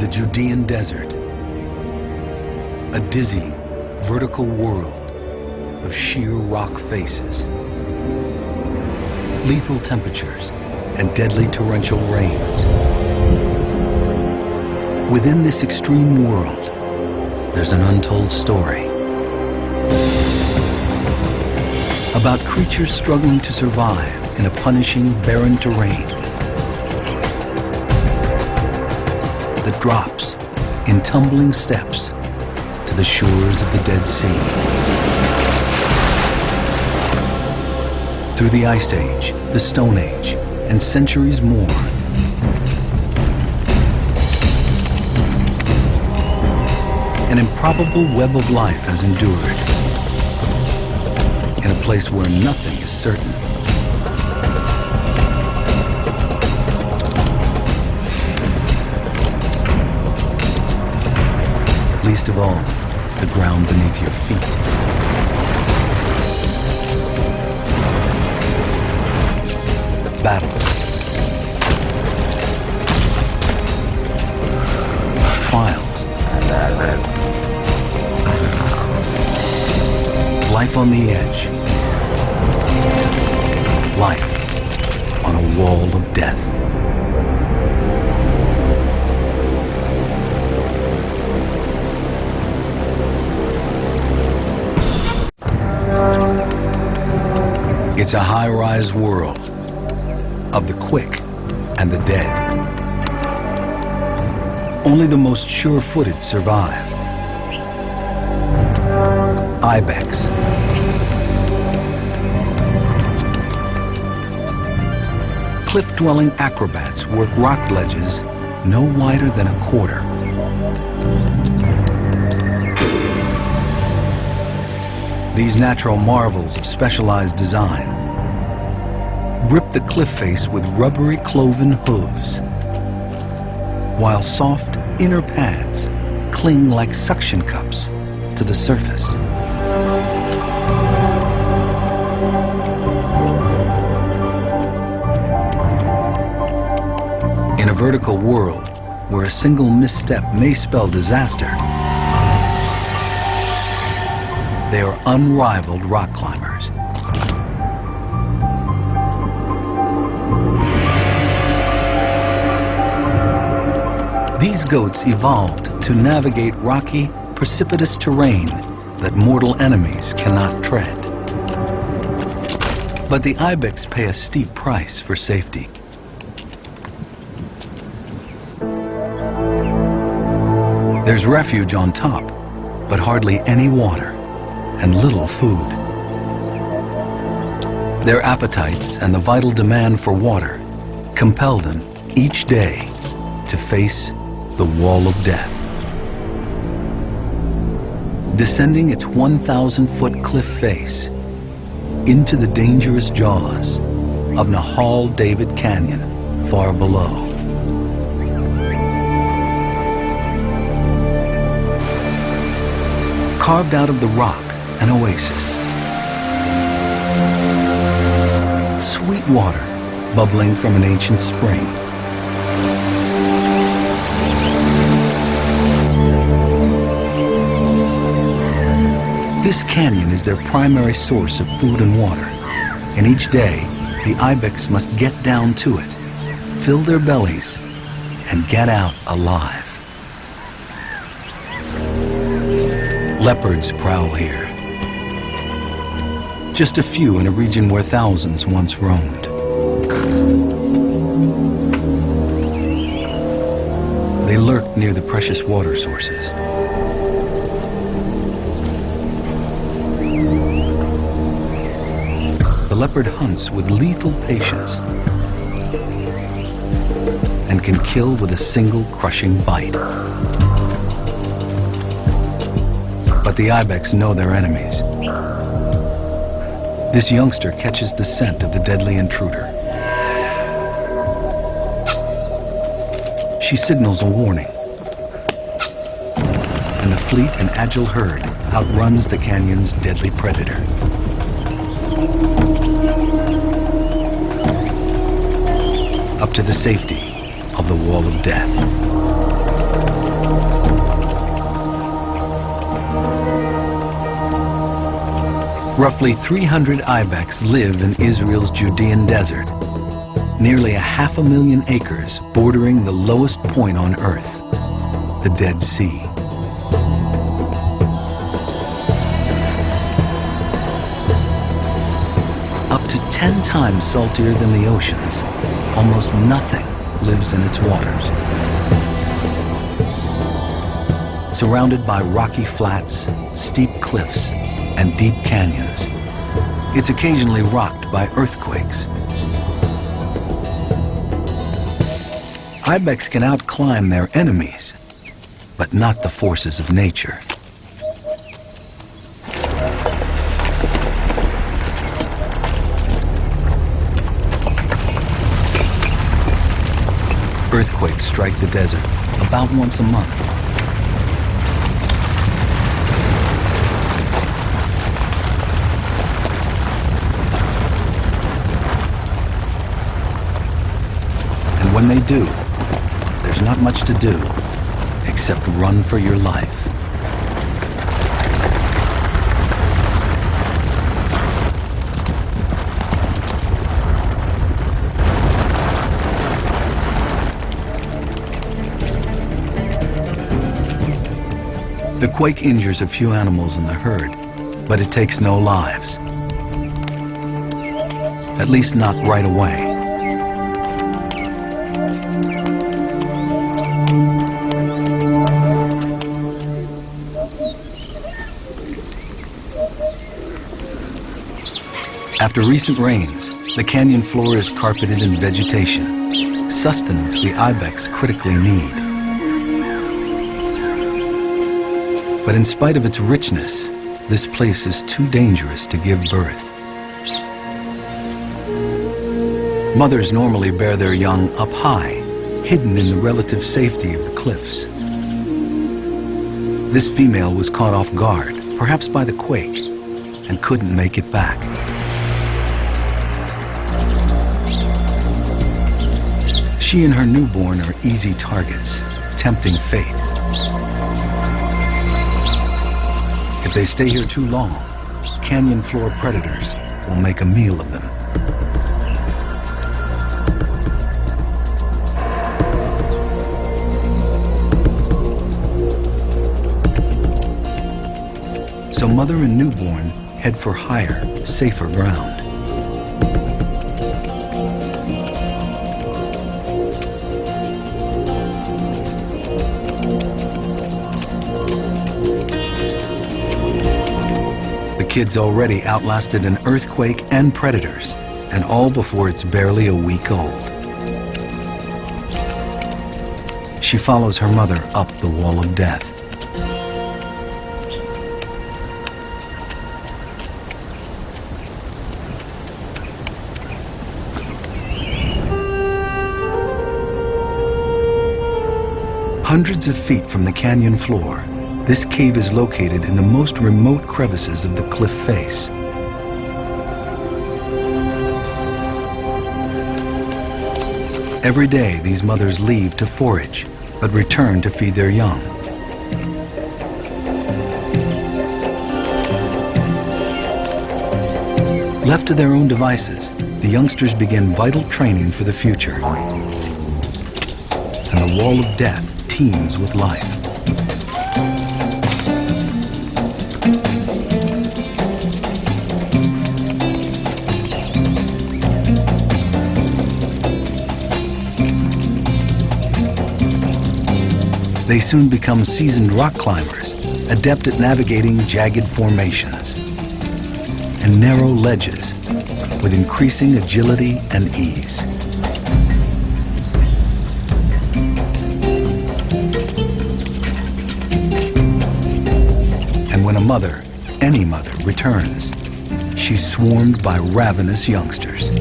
the Judean desert, a dizzying, vertical world of sheer rock faces, lethal temperatures, and deadly torrential rains. Within this extreme world, there's an untold story about creatures struggling to survive in a punishing, barren terrain that drops in tumbling steps to the shores of the Dead Sea. Through the Ice Age, the Stone Age, and centuries more, an improbable web of life has endured in a place where nothing is certain. Least of all, the ground beneath your feet. Battles, trials, life on the edge, life on a wall of death. It's a high-rise world of the quick and the dead. Only the most sure-footed survive. Ibex, cliff-dwelling acrobats work rock ledges no wider than a quarter. These natural marvels of specialized design grip the cliff face with rubbery cloven hooves, while soft inner pads cling like suction cups to the surface. In a vertical world where a single misstep may spell disaster, they are unrivaled rock climbers. These goats evolved to navigate rocky, precipitous terrain that mortal enemies cannot tread. But the ibex pay a steep price for safety. There's refuge on top, but hardly any water and little food. Their appetites and the vital demand for water compel them each day to face the wall of death. Descending its 1,000-foot cliff face into the dangerous jaws of Nahal David Canyon far below. Carved out of the rock, an oasis. Sweet water bubbling from an ancient spring. This canyon is their primary source of food and water, and each day the ibex must get down to it, fill their bellies, and get out alive. Leopards prowl here. Just a few in a region where thousands once roamed. They lurk near the precious water sources. The leopard hunts with lethal patience and can kill with a single crushing bite. But the ibex know their enemies. This youngster catches the scent of the deadly intruder. She signals a warning, and the fleet and agile herd outruns the canyon's deadly predator. Up to the safety of the wall of death. Roughly 300 ibex live in Israel's Judean desert, nearly 500,000 acres bordering the lowest point on Earth, the Dead Sea. Up to 10 times saltier than the oceans, almost nothing lives in its waters. Surrounded by rocky flats, steep cliffs, and deep canyons, it's occasionally rocked by earthquakes. Ibex can outclimb their enemies, but not the forces of nature. Earthquakes strike the desert about once a month. And when they do, there's not much to do except run for your life. The quake injures a few animals in the herd, but it takes no lives. At least not right away. After recent rains, the canyon floor is carpeted in vegetation, sustenance the ibex critically need. But in spite of its richness, this place is too dangerous to give birth. Mothers normally bear their young up high, hidden in the relative safety of the cliffs. This female was caught off guard, perhaps by the quake, and couldn't make it back. She and her newborn are easy targets, tempting fate. If they stay here too long, canyon floor predators will make a meal of them. So mother and newborn head for higher, safer ground. The kids already outlasted an earthquake and predators, and all before it's barely a week old. She follows her mother up the wall of death. Hundreds of feet from the canyon floor, this cave is located in the most remote crevices of the cliff face. Every day, these mothers leave to forage, but return to feed their young. Left to their own devices, the youngsters begin vital training for the future. And the wall of death teems with life. They soon become seasoned rock climbers, adept at navigating jagged formations and narrow ledges with increasing agility and ease. And when a mother, any mother, returns, she's swarmed by ravenous youngsters.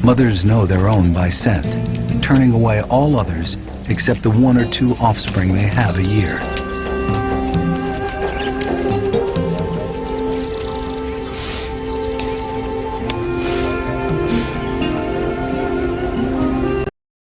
Mothers know their own by scent, turning away all others except the one or two offspring they have a year.